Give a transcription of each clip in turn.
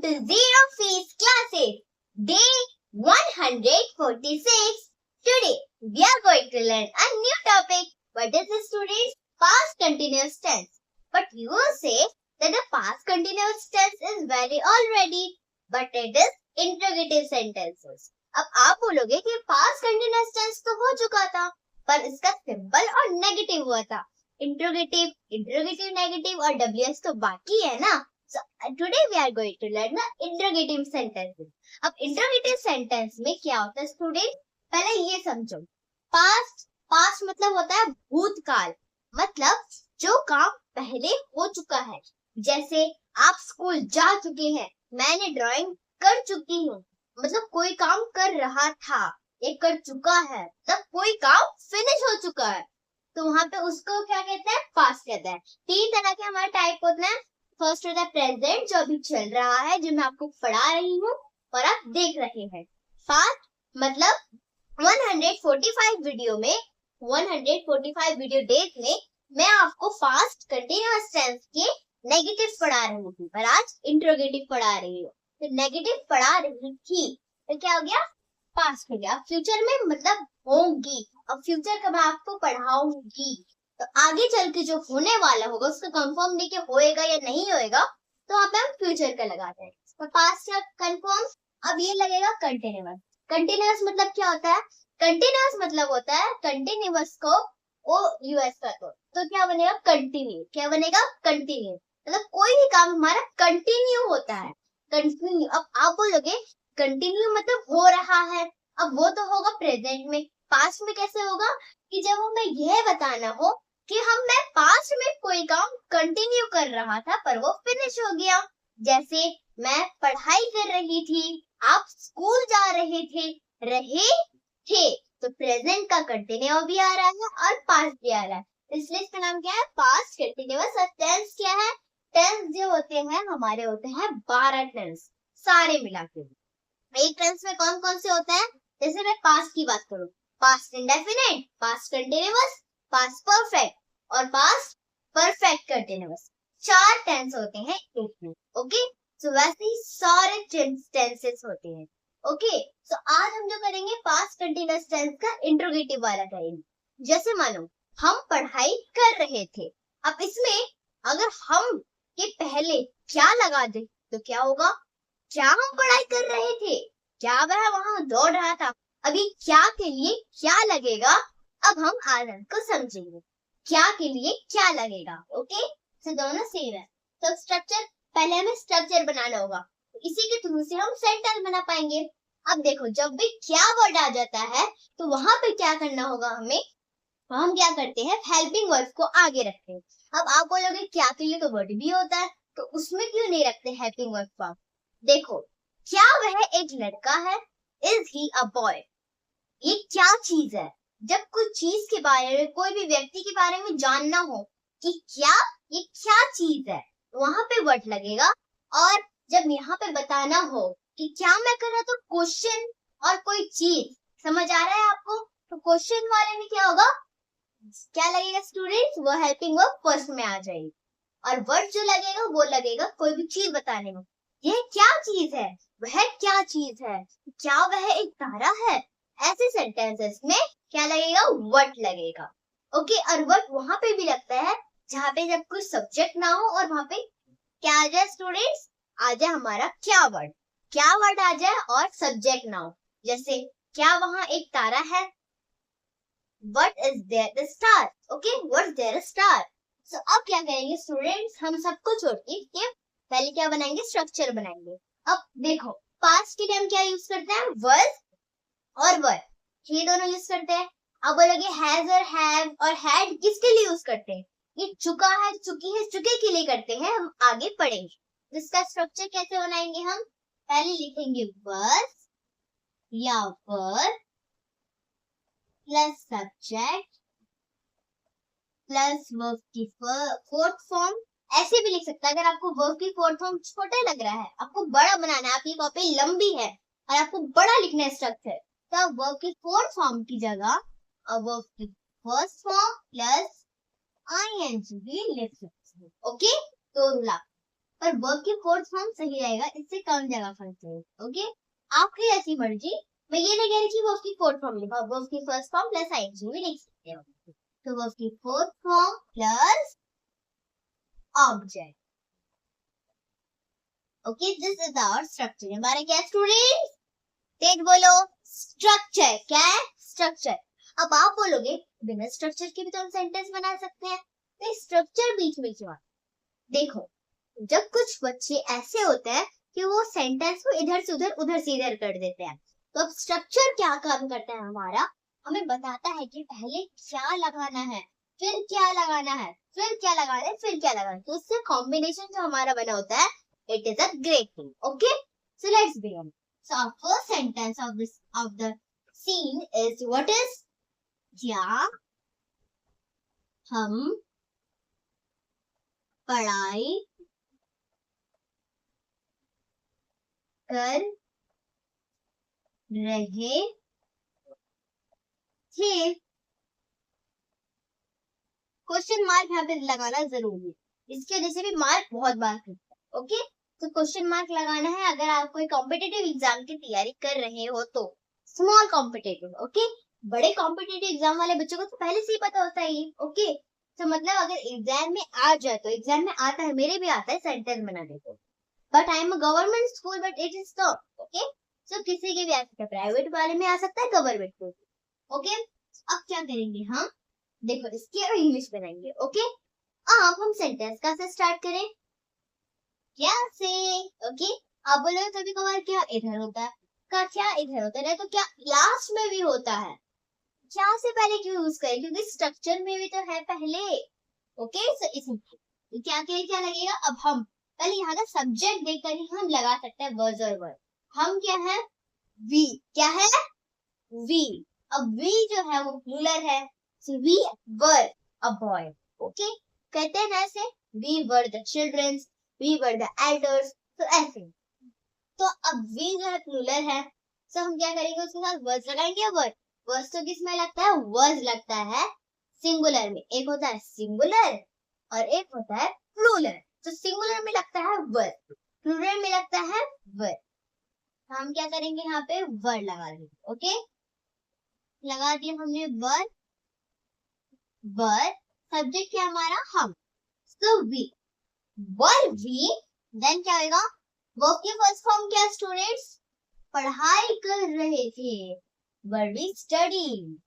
to Zero Fees Classes, Day 146. Today, we are going to learn a new topic. What is this, students? Past continuous tense. But you will say that the past continuous tense is very already, but it is interrogative sentences. अब आप बोलोगे कि past continuous tense तो हो चुका था, पर इसका सिंबल और नेगेटिव हुआ था. इंट्रोगेटिव, नेगेटिव और WS तो बाकी है ना. So today we are going to learn the interrogative sentences. अब interrogative sentence में क्या होता है स्टूडेंट? पहले ये समझो. पास्ट मतलब होता है भूतकाल, मतलब जो काम पहले हो चुका है. जैसे आप स्कूल जा चुके हैं, मैंने ड्राइंग कर चुकी हूँ, मतलब कोई काम कर रहा था, एक कर चुका है, तब कोई काम फिनिश हो चुका है, तो वहां पे उसको क्या कहते हैं? पास्ट कहते हैं. तीन तरह के हमारे टाइप होते हैं. फर्स्ट होता है प्रेजेंट, जो अभी चल रहा है, जो मैं आपको पढ़ा रही हूँ और आप देख रहे हैं. पास्ट मतलब 145 वीडियो में, 145 वीडियो डेज में मैं आपको पास्ट कंटिन्यूअस टेंस के नेगेटिव पढ़ा रही थी, पर आज इंट्रोगेटिव पढ़ा रही हूँ. तो नेगेटिव पढ़ा रही थी तो क्या हो गया? पास्ट हो गया. फ्यूचर में मतलब होंगी. अब फ्यूचर का मैं आपको पढ़ाऊंगी, तो आगे चल के जो होने वाला होगा उसको कंफर्म नहीं कि होएगा या नहीं होएगा, तो वहां पे हम फ्यूचर का लगाते हैं. तो पास्ट का कंफर्म. अब ये लगेगा कंटिन्यूअस. कंटिन्यूअस मतलब क्या होता है? कंटिन्यूअस मतलब होता है कंटिन्यूअस को ओ यूएस का तो क्या बनेगा? कंटिन्यू. क्या बनेगा? कंटिन्यू. मतलब कोई भी काम हमारा कंटिन्यू होता है. कंटिन्यू. अब आप बोलोगे कंटिन्यू मतलब हो रहा है, अब वो तो होगा प्रेजेंट में. पास्ट में कैसे होगा? कि जब हमें यह बताना हो कि मैं पास्ट में कोई काम कंटिन्यू कर रहा था पर वो फिनिश हो गया. जैसे मैं पढ़ाई कर रही थी, आप स्कूल जा रहे थे, तो प्रेजेंट का कंटिन्यू भी आ रहा है और पास्ट भी आ रहा है. इसलिए इसका नाम क्या है? Past continuous. और टेंस क्या है? टेंस जो होते हैं हमारे होते हैं 12 टेंस सारे मिला के. एक टेंस में कौन कौन से होते हैं? जैसे मैं पास्ट की बात करूं, past indefinite, past continuous, past perfect और पास्ट परफेक्ट कंटिन्यूअस. 4 टेंस होते हैं एक में. ओके, सो वैसे ही सारे टेंसेस होते हैं. ओके, सो आज हम जो करेंगे पास्ट कंटिन्यूअस टेंस का इंट्रोगेटिव वाला करेंगे. जैसे मानो हम पढ़ाई कर रहे थे, अब इसमें अगर हम के पहले क्या लगा दे तो क्या होगा? क्या हम पढ़ाई कर रहे थे? क्या वह वहां दौड़ रहा था? अभी क्या के लिए क्या लगेगा? अब हम आनंद को समझेंगे. क्या के लिए क्या लगेगा. ओके, तो दोनों सेम है. तो स्ट्रक्चर, पहले हमें स्ट्रक्चर बनाना होगा, तो इसी के थ्रू से हम सेंटेंस बना पाएंगे. अब देखो, जब भी क्या वर्ड आ जाता है तो वहां पे क्या करना होगा हमें? हम क्या करते हैं? हेल्पिंग वर्ड्स को आगे रखते हैं. अब आप बोलोगे क्या के लिए तो वर्ड भी होता है, तो उसमें क्यों नहीं रखते हेल्पिंग वर्ड्स को? देखो, क्या वह एक लड़का है? Is he a boy? ये क्या चीज है? जब कुछ चीज के बारे में, कोई भी व्यक्ति के बारे में जानना हो कि ये क्या चीज है, वहां पे वर्ड लगेगा. और जब यहाँ पे बताना हो कि क्या मैं कर रहा, तो क्वेश्चन और कोई चीज. समझ आ रहा है आपको? तो क्वेश्चन वाले में क्या होगा? क्या लगेगा स्टूडेंट्स? वो हेल्पिंग वर्ब फर्स्ट में आ जाएगी, और वर्ड जो लगेगा वो लगेगा कोई भी चीज बताने में. यह क्या चीज है? वह क्या चीज है? क्या वह एक तारा है? ऐसे सेंटेंसेस में क्या लगेगा? वर्ड लगेगा. ओके, और वर्ड वहां पे भी लगता है जहाँ पे जब कोई सब्जेक्ट ना हो, और वहां पे क्या आ जाए स्टूडेंट्स? आ जाए हमारा क्या वर्ड. क्या वर्ड आ जाए और सब्जेक्ट ना हो. जैसे क्या वहां एक तारा है? What is there a star? Okay, what's there a star? So अब क्या करेंगे स्टूडेंट्स? हम सबको छोड़ के पहले क्या बनाएंगे? स्ट्रक्चर बनाएंगे. अब देखो, पास्ट के लिए हम क्या यूज करते हैं? was और were, ये दोनों यूज करते हैं. अब बोलोगे has और have और had किसके लिए यूज करते हैं? ये चुका है, चुकी है, चुके के लिए करते हैं. हम आगे पढ़ेंगे. इसका स्ट्रक्चर कैसे बनाएंगे? हम पहले लिखेंगे was या were plus subject plus verb की फोर्थ फॉर्म. ऐसे भी लिख सकता है. अगर आपको वर्ब की फोर्थ फॉर्म छोटा लग रहा है, आपको बड़ा बनाना है, आपकी कॉपी लंबी है और आपको बड़ा लिखना है स्ट्रक्चर, तो आप वर्ब की फोर्थ फॉर्म की जगह वर्ब की फर्स्ट फॉर्म प्लस आईएनजी भी लिख सकते हैं. ओके, तो रूला. और वर्ब की फोर्थ फॉर्म सही रहेगा, इससे कम जगह फंसते हैं। ओके, आपकी ऐसी मर्जी। मैं ये नहीं कह रही कि वर्ब की फोर्थ फॉर्म लिखा, वर्ब की फर्स्ट फॉर्म प्लस आईएनजी भी लिख सकते हो। तो वर्ब की fourth form plus object. Okay, this is our structure. हमारा क्या स्टूडेंट्स? तेज बोलो, स्ट्रक्चर। क्या है? स्ट्रक्चर। अब आप बोलोगे बिना स्ट्रक्चर के भी तो हम सेंटेंस बना सकते हैं, तो स्ट्रक्चर बीच में क्यों? देखो, जब कुछ बच्चे ऐसे होते हैं कि वो सेंटेंस को इधर से उधर कर देते हैं, तो अब स्ट्रक्चर क्या काम करता है हमारा? हमें बताता है कि पहले क्या लगाना है, फिर क्या लगाना है, फिर क्या लगाना है, फिर क्या लगाना है। तो इससे कॉम्बिनेशन जो हमारा बना होता है, it is a great thing. Okay, so let's begin. So our first sentence of the scene is what is? क्या हम पढ़ाई कर रहे थे? क्वेश्चन मार्क यहाँ पे लगाना जरूरी है, इसकी वजह से भी मार्क बहुत बार कटता है। ओके, तो क्वेश्चन मार्क लगाना है अगर आप कोई कॉम्पिटिटिव एग्जाम की तैयारी कर रहे हो तो। स्मॉल कॉम्पिटिटिव, ओके, बड़े कॉम्पिटिटिव एग्जाम वाले बच्चों को तो पहले से ही पता होता है ये। ओके, तो मतलब अगर एग्जाम में आ जाए, तो एग्जाम में आता है, मेरे भी आता है सेंटेंस बनाने को, but I am a government school, but it is not. Okay, so किसी के भी आ सकता है, प्राइवेट वाले में आ सकता है, गवर्नमेंट में। ओके, अब क्या करेंगे हम? देखो, इसकी और इंग्लिश बनाएंगे। ओके, अब हम सेंटेंस का से स्टार्ट करें। क्या से? ओके, आप बोले कभी कभार क्या इधर होता है, का क्या इधर होता है, तो क्या लास्ट में भी होता है। क्या से पहले क्यों यूज करें? क्योंकि स्ट्रक्चर में भी तो है पहले। ओके, सो इसमें तो क्या क्या लगेगा? अब हम पहले यहाँ का सब्जेक्ट देखकर ही हम लगा सकते हैं वर्ज और वर्ड। हम क्या है? वी। क्या है? वी। अब वी जो है वो प्लूरल है, so we were a boy. Okay, कहते हैं ना ऐसे, we were the children, we were the elders, तो ऐसे। तो अब we जो है प्लूरल है, तो हम क्या करेंगे? उसके साथ वर्स लगाएंगे। वर्स तो किस में लगता है? वर्स लगता है सिंगुलर में। एक होता है सिंगुलर और एक होता है प्लूरल। तो सिंगुलर में लगता है वर्स, प्लूरल में लगता है वर। हम क्या करेंगे? यहाँ पे वर लगा देंगे। ओके, लगा दिया हमने वर। वर सब्जेक्ट क्या हमारा? हम। So we were we, then क्या होगा? वर्ब की फर्स्ट फॉर्म क्या स्टूडेंट्स? पढ़ाई कर रहे थे, were we studying?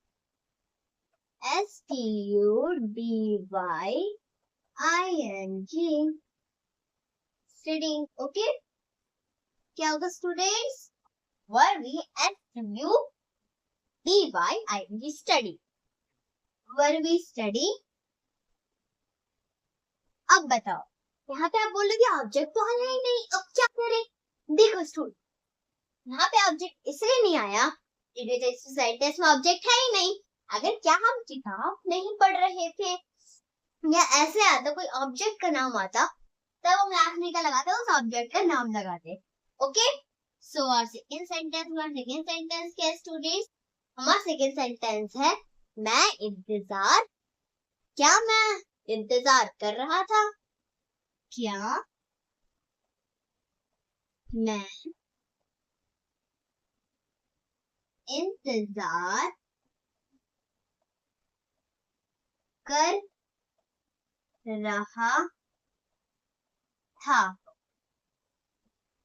studying, studying. Okay, क्या होगा students? were we studying, study. were we study? अब बताओ, यहाँ पे आप बोलोगे ऑब्जेक्ट तो है ही नहीं, अब क्या करें? देखो स्टूडेंट, यहाँ पे ऑब्जेक्ट इसलिए नहीं आया, सेंटेंस में ऑब्जेक्ट है ही नहीं। अगर क्या हम किताब नहीं पढ़ रहे थे या ऐसे आता कोई ऑब्जेक्ट का नाम आता, तब हम लास्ट में क्या लगाते? उस ऑब्जेक्ट का नाम लगाते। Okay, so our second sentence क्या है स्टूडेंट्स? हमारा सेकंड सेंटेंस है मैं इंतजार। क्या मैं इंतजार कर रहा था? क्या मैं इंतजार कर रहा था?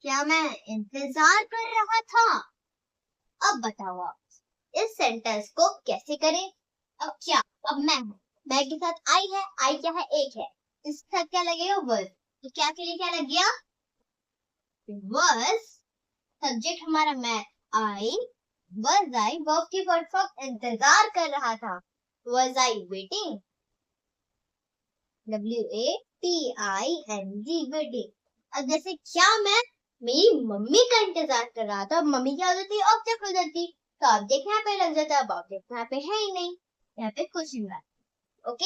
क्या मैं इंतजार कर रहा था? अब बताओ आप इस सेंटेंस को कैसे करें? अब क्या? अब मैं के साथ आई है, आई क्या है? एक है, इसके साथ क्या लगेगा? वर्स। तो क्या के लिए क्या लग गया? वर्स। सब्जेक्ट हमारा मैं, आई, was I, वर्ब की फर्स्ट फॉर्म इंतजार कर रहा था, was I waiting, WATING, waiting। अब जैसे क्या मैं मेरी मम्मी का इंतजार कर रहा था, मम्मी क्या हो जाती है? ऑब्जेक्ट हो जाती, तो ऑब्जेक्ट यहाँ पे लग जाता है, अब ऑब्जेक्ट यहाँ पे है ही नहीं, यहाँ पे कुछ नहीं रहा। ओके,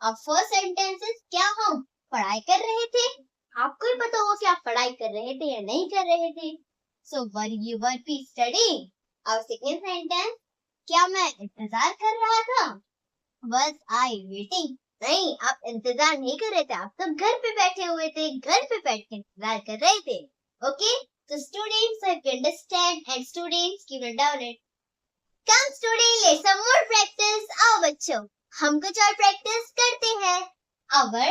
अब फर्स्ट सेंटेंसेस क्या हम पढ़ाई कर रहे थे? आपको ही पता होगा कि आप पढ़ाई कर रहे थे या नहीं कर रहे थे। So were you were be studying. अब सेकेंड सेंटेंस क्या मैं इंतजार कर रहा था? Was I waiting? नहीं, आप इंतजार नहीं कर रहे थे, आप तो घर पे बैठे हुए थे, घर पे बैठ के इंतजार कर रहे थे। Okay, so students, I can understand, and students, keep it down it. Come student, let's some more practice. आओ बच्चों, हम कुछ और प्रैक्टिस करते हैं। Our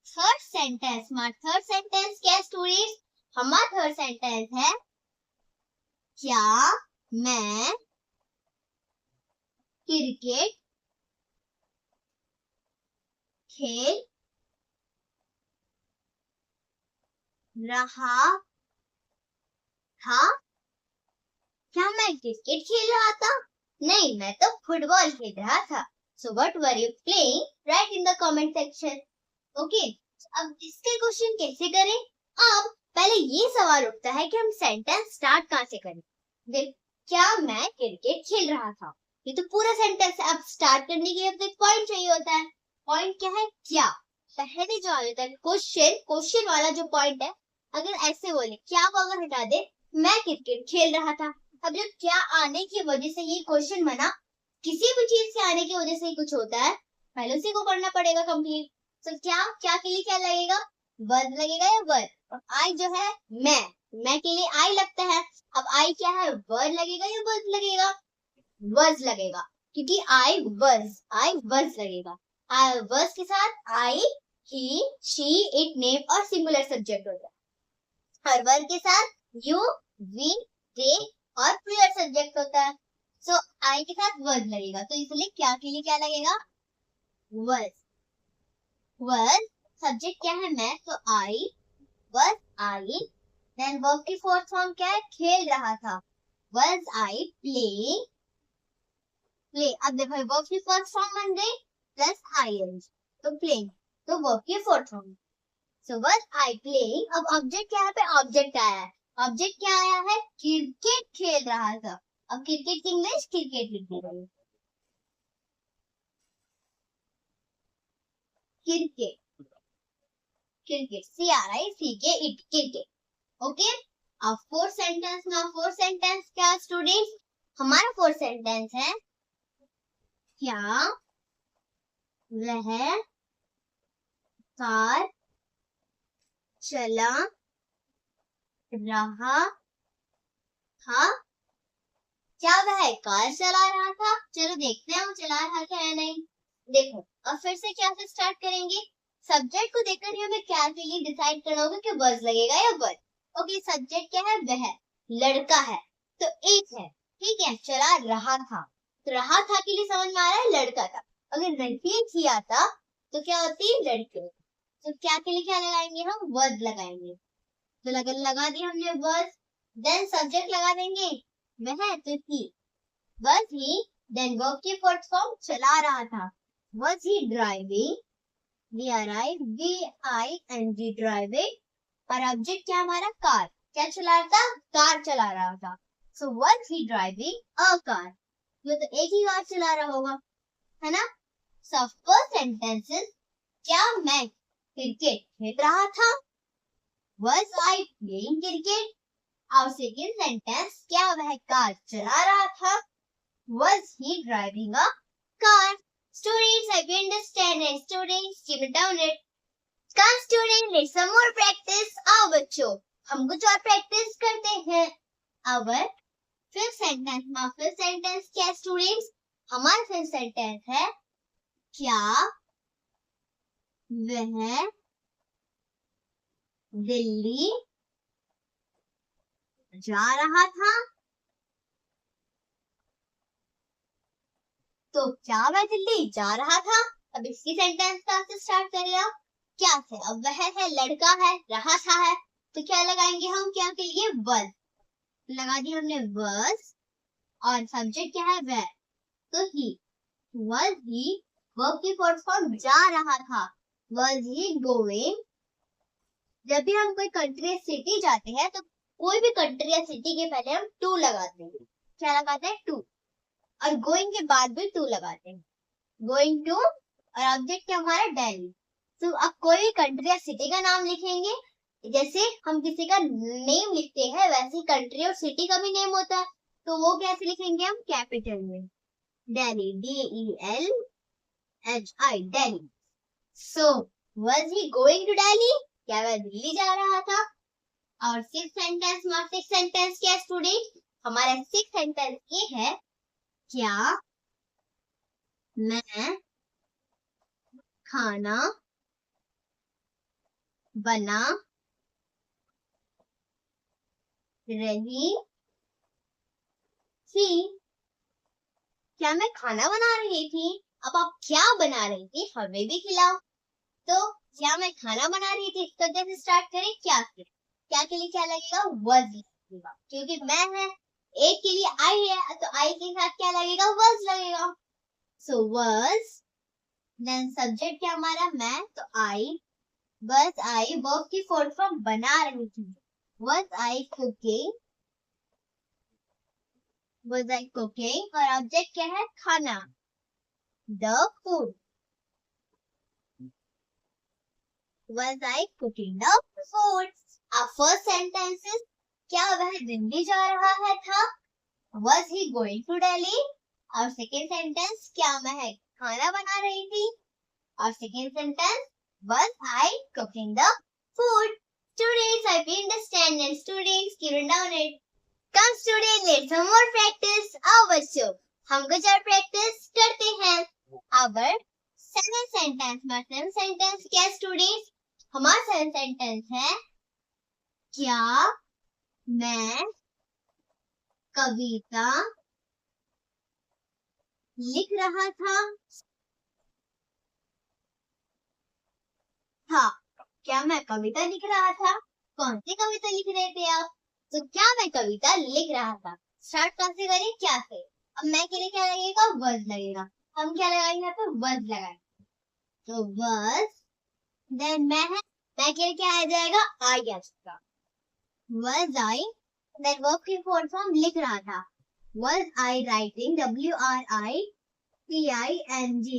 third sentence, हमारा थर्ड सेंटेंस क्या है स्टूडेंट्स? हमारा थर्ड सेंटेंस है, क्या मैं क्रिकेट खेल रहा था? क्या मैं क्रिकेट खेल रहा था? नहीं, मैं तो फुटबॉल खेल रहा था। So what were you playing? Write in the comment section. Okay. अब इसके क्वेश्चन कैसे करें? अब पहले ये सवाल उठता है कि हम सेंटेंस स्टार्ट कहाँ से करें? देख, क्या मैं क्रिकेट खेल रहा था? ये तो पूरा सेंटेंस है। अब स्टार्ट करने के लिए एक पॉइंट चाहिए होता है। पॉइंट क्या है? क्या। पहले जो आ जाता है क्वेश्चन वाला जो पॉइंट है, अगर ऐसे बोले, क्या को अगर हटा दे, मैं क्रिकेट खेल रहा था। अब जब क्या आने की वजह से ये क्वेश्चन बना, किसी भी चीज से आने की वजह से ही कुछ होता है, पहले उसी को पढ़ना पड़ेगा कंप्लीट। तो क्या के लिए क्या लगेगा? वर्ब लगेगा या वर्ब? और आई जो है मैं के लिए आई लगता है। अब आई क्या है? वर्ब लगेगा या वर्ब लगेगा? वर्ब लगेगा, क्योंकि आई वर्ब लगेगा। वर्ब के साथ आई, ही, शी, इट, नेम और सिंगुलर सब्जेक्ट होता है। और वर्ब के साथ यू, वी, दे और प्लूरल सब्जेक्ट होता है। सो आई के साथ वर्ब लगेगा, तो इसलिए क्या के लिए क्या लगेगा? वर्ब। वर्ब सब्जेक्ट क्या है? मैं, तो आई, वर्ब आई, देन वर्ब की फोर्थ फॉर्म क्या है? खेल रहा था। Verb I play. अब देखो वर्ब की फर्स्ट फॉर्म बन गई प्लस आई एन, तो प्लेइंग, तो वर्ब की fourth form. So verb I playing. अब ऑब्जेक्ट क्या है? पे ऑब्जेक्ट आया है। ऑब्जेक्ट क्या आया है? क्रिकेट खेल रहा था। अब क्रिकेट की इंग्लिश क्रिकेट लिख देंगे। Cricket, cricket, CRICK, cricket. Okay, अब फोर्थ सेंटेंस में, फोर्थ सेंटेंस क्या स्टूडेंट्स? हमारा फोर्थ सेंटेंस है, क्या वह कार चला रहा था? क्या वह कार चला रहा था? चलो देखते हैं वो चला रहा था या नहीं। देखो, अब फिर से क्या से स्टार्ट करेंगे? सब्जेक्ट को देखकर ही हमें क्या के लिए डिसाइड करना होगा कि वर्ब लगेगा या वर्ब। ओके, सब्जेक्ट क्या है? वह लड़का है, तो एक है, ठीक है। चला रहा था, तो रहा था के लिए समझ में आ रहा है लड़का था। अगर नहीं किया था तो क्या होती? लड़के। तो क्या के लिए क्या लगाएंगे? हम वर्ब लगाएंगे। तो लगा दिया हमने वर्ब, देन सब्जेक्ट लगा देंगे वह, तो ही, was he, then verb की फोर्थ फॉर्म चला रहा था। Was he driving? D-R-I-V-I-N-G, driving। और ऑब्जेक्ट क्या हमारा? कार। क्या चला रहा था? कार चला रहा था। So was he driving a car? ये तो एक ही कार चला रहा होगा, है ना? So first sentences, क्या मैं क्रिकेट खेल रहा था? Was I playing cricket? और सेकेंड सेंटेंस, क्या वह कार चला रहा था? Was he driving a car? Students, have you understand? And students, keep it down it. Come students, let's some more practice. आओ बच्चों, हम कुछ और प्रैक्टिस करते हैं। Our fifth sentence, हमारा fifth sentence क्या है students? हमारा fifth sentence है, क्या वह दिल्ली जा रहा था? तो क्या वह दिल्ली जा रहा था? अब इसकी सेंटेंस कहाँ से स्टार्ट करेगा? क्या से? अब वह है, लड़का है, रहा था है, तो क्या लगाएंगे हम? क्या के लिए? वर्ब लगा दिया हमने वर्ब, और सब्जेक्ट क्या है? वह, तो ही। was he, वर्ब की फोर्थ फॉर्म जा रहा था। was he going? जब भी हम कोई कंट्री या सिटी जाते हैं तो कोई भी कंट्री या सिटी के पहले हम टू लगाते हैं। क्या लगाते हैं? टू। और गोइंग के बाद भी टू लगाते हैं। गोइंग टू, और ऑब्जेक्ट क्या हमारा? दिल्ली। तो अब कोई भी कंट्री या सिटी का नाम लिखेंगे, जैसे हम किसी का नेम लिखते हैं वैसे ही कंट्री और सिटी का भी नेम होता है, तो वो कैसे लिखेंगे हम? कैपिटल में, Delhi, DELHI, Delhi. So, was he going to Delhi? क्या वह दिल्ली जा रहा था? और सिक्स सेंटेंस क्या स्टूडेंट? हमारा सिक्स सेंटेंस ये है, क्या मैं खाना बना रही थी? क्या मैं खाना बना रही थी? अब आप क्या बना रही थी हमें भी खिलाओ। तो क्या मैं खाना बना रही थी, इसको जैसे स्टार्ट करें क्या से? क्या के लिए क्या लगेगा? was लगेगा, क्योंकि मैं है। एक के लिए आई है तो आई के साथ क्या लगेगा? was लगेगा। So was, then सब्जेक्ट क्या हमारा? मैं, तो आई, was I, वर्ब की फॉर्म फॉर्म बना रही थी। was I cooking, was I cooking, और ऑब्जेक्ट क्या है? खाना, the food, was I cooking the food। अब फर्स्ट सेंटेंसेस, क्या वह दिल्ली जा रहा था? Was he going to Delhi? और सेकेंड सेंटेंस, क्या मैं खाना बना रही थी? और second sentence, was I cooking the food? Students, I hope you understand, and students, keep it down it. Come students, let's some more practice. आओ बच्चों, हम कुछ और प्रैक्टिस करते हैं। अब सेवन सेंटेंस क्या स्टूडेंट्स? हमारा सेवन सेंटेंस है, क्या मैं कविता लिख रहा था? क्या मैं कविता लिख रहा था? कौन सी कविता लिख रहे थे आप? तो क्या मैं कविता लिख रहा था। स्टार्ट कौन से करें? क्या से? अब मैं के लिए क्या लगेगा? was लगेगा। हम क्या लगाएंगे? यहाँ पे was लगाएंगे। तो was, देन मैं है, मैं के लिए क्या आ जाएगा? I आ जाएगा। was I, देन वर्ब की फॉर्म फॉर्म लिख रहा था। was I writing, WRITING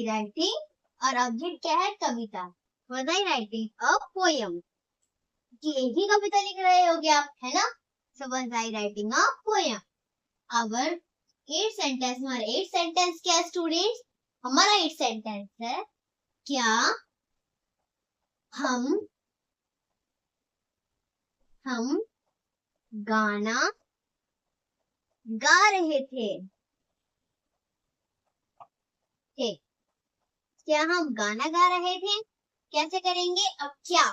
writing, और ऑब्जेक्ट क्या है? कविता। was I writing a poem? कि एक ही कविता लिख रहे होगे आप, है ना? So was I writing a poem? Our eight sentence, हमारा eight sentence क्या है स्टूडेंट्स? हमारा eight sentence है, क्या हम गाना गा रहे थे? ठीक, क्या हम गाना गा रहे थे? कैसे करेंगे? अब क्या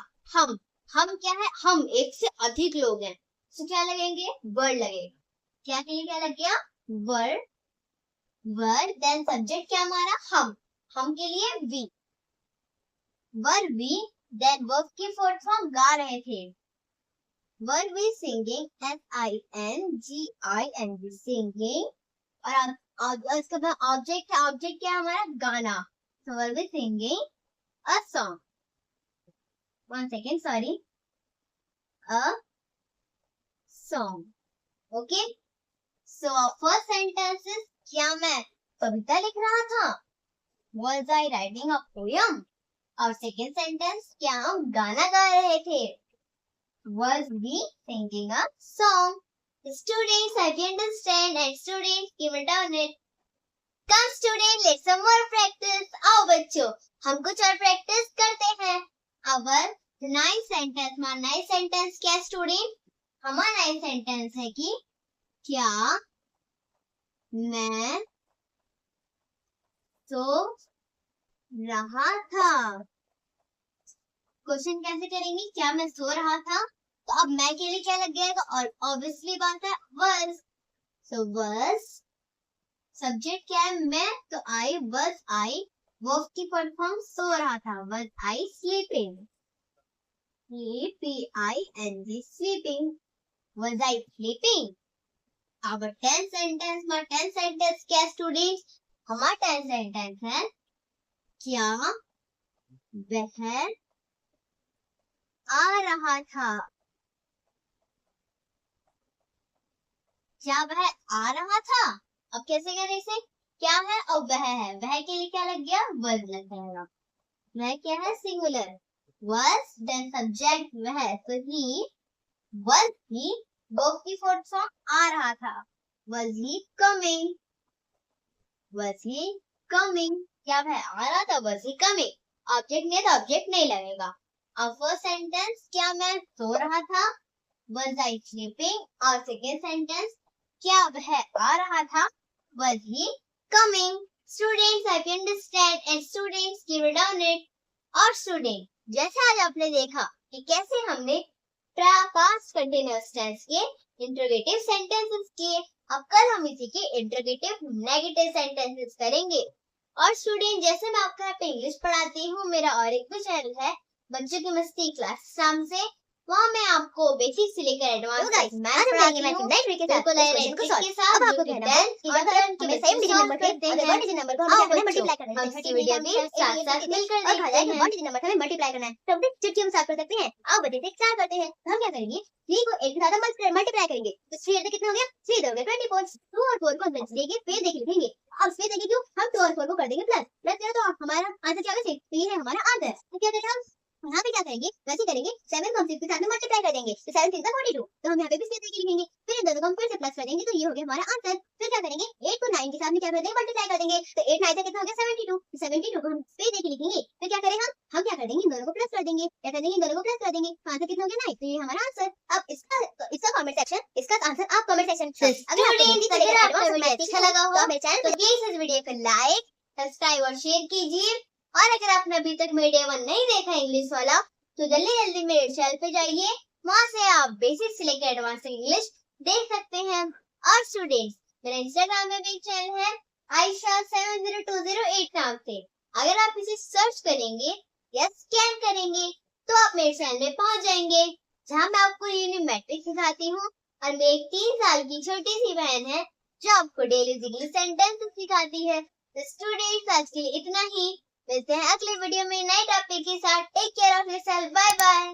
हम क्या है? हम एक से अधिक लोग हैं, तो क्या लगेंगे? वर्ड लगेगा। क्या के लिए क्या लग गया? वर्ड, देन सब्जेक्ट क्या हमारा? हम के लिए we, were we, then verb की फोर्थ फॉर्म गा रहे थे। Were we singing, SINGING singing, और इसके बाद ऑब्जेक्ट है, ऑब्जेक्ट क्या है हमारा? गाना। So were we singing a song, 1 second, sorry, a song, okay? So our first sentence is, क्या मैं कविता लिख रहा था? Was I writing a poem? और सेकेंड सेंटेंस, क्या हम गाना गा रहे थे? Was we singing a song? Students, I can understand, and students, keep it down it. Come students, let's some more practice. आओ बच्चों, हम कुछ और प्रैक्टिस करते हैं। Our नाइन्थ सेंटेंस, हमारा नाइन्थ सेंटेंस क्या है स्टूडेंट? हमारा नाइन्थ सेंटेंस है कि क्या मैं सो रहा था? क्वेश्चन कैसे करेंगे? क्या मैं सो रहा था? तो अब मैं के लिए क्या लग जाएगा? और ऑब्वियसली बात है was। So was, सब्जेक्ट क्या है? मैं, तो I, was I, वर्ब की फुल फॉर्म सो रहा था। was I sleeping, sleeping, was I sleeping? अब 10 सेंटेंस में 10 सेंटेंस क्या स्टूडेंट्स? हमारा 10 सेंटेंस है, क्या वह आ रहा था? क्या वह आ रहा था? अब कैसे करें इसे? क्या है और वह है, वह के लिए क्या लग गया? was लग जाएगा। वह क्या है? सिंगुलर। was, then subject वह, so he, was he, verb की फोर्थ फॉर्म आ रहा था। was he coming? was he coming? क्या वह आ रहा था? was he coming? ऑब्जेक्ट नहीं है तो ऑब्जेक्ट नहीं लगेगा। अब फर्स्ट सेंटेंस, क्या मैं सो रहा था, was I sleeping? और सेकेंड सेंटेंस, क्या वह आ रहा था, was he coming? Students, I can understand and students give it down it. और स्टूडेंट, जैसे आज आपने देखा कि कैसे हमने पास्ट कंटिन्यूअस टेंस के इंटरोगेटिव सेंटेंसेस किए, अब कल हम इसी के इंटरोगेटिव नेगेटिव सेंटेंसेस करेंगे। और स्टूडेंट, जैसे मैं आपको यहाँ पे इंग्लिश पढ़ाती हूँ, मेरा और एक भी चैनल है बच्चों की मस्ती क्लास नाम से, वहाँ मैं आपको बेसिक से लेकर एडवांस तक मैथ पढ़ाती हूँ, बिल्कुल के साथ। अब आपको कहना है कि अगर हमें सेम डिजिट नंबर करते हैं, 1 डिजिट नंबर को हमें मल्टीप्लाई करना है, हम इसकी वीडियो भी साथ-साथ मिलकर देखते हैं। 1 डिजिट नंबर हमें मल्टीप्लाई करना है, तो हम चिट्ठी हम साथ कर सकते हैं। अब बच्चे से 4 करते हैं, तो हम क्या करेंगे, 3 को 1 के साथ मल्टीप्लाई करेंगे, तो 3 तो कितना हो गया, 3 हो गया 24। 2 और 4 को हम देंगे, फिर देख लिखेंगे। अब फिर देंगे क्यों, हम 2 और 4 को कर देंगे प्लस, प्लस तो हमारा आंसर क्या होगा, 6। तो ये है हमारा आंसर। तो क्या करेंगे हम यहाँ पे, क्या करेंगे, वैसे करेंगे, 7 को हम 6 के साथ में मल्टीप्लाई कर देंगे, तो 7 6 42, तो हम यहाँ पे भी 6 लिखेंगे, फिर इन दोनों को हम फिर से प्लस कर देंगे, तो ये हो गया हमारा आंसर। फिर क्या करेंगे, 8 को 9 के साथ में क्या कर देंगे, मल्टीप्लाई कर देंगे, तो 8 9 से कितना हो गया, 72। 72 को हम फिर देख लिखेंगे, फिर क्या करें हम क्या कर देंगे, इन दोनों को प्लस कर देंगे, क्या कर देंगे, इन दोनों को प्लस कर देंगे, तो आंसर कितना हो गया, 9। तो ये हमारा आंसर। अब इसका कमेंट सेक्शन, इसका आंसर आप कमेंट सेक्शन में, अगर आपको वीडियो अच्छा लगा हो तो मेरे चैनल तो प्लीज इस वीडियो को लाइक, सब्सक्राइब और शेयर कीजिए। और अगर आपने अभी तक मेरा डे 1 नहीं देखा इंग्लिश वाला, तो जल्दी जल्दी मेरे चैनल पे जाइए, वहां से आप बेसिक से लेकर एडवांस इंग्लिश देख सकते हैं। और स्टूडेंट्स, मेरा इंस्टाग्राम में भी एक चैनल है आयशा70208 नाम से, अगर आप इसे सर्च करेंगे या स्कैन करेंगे तो आप मेरे चैनल में पहुंच जाएंगे, जहां मैं आपको यूनिमेट्रिक सिखाती हूँ, और मेरी एक 3 साल की छोटी सी बहन है जो आपको डेली इंग्लिश सेंटेंस सिखाती है। तो स्टूडेंट्स, आज के लिए इतना ही, मिलते हैं अगले वीडियो में नए टॉपिक के साथ। Take care of yourself, bye bye.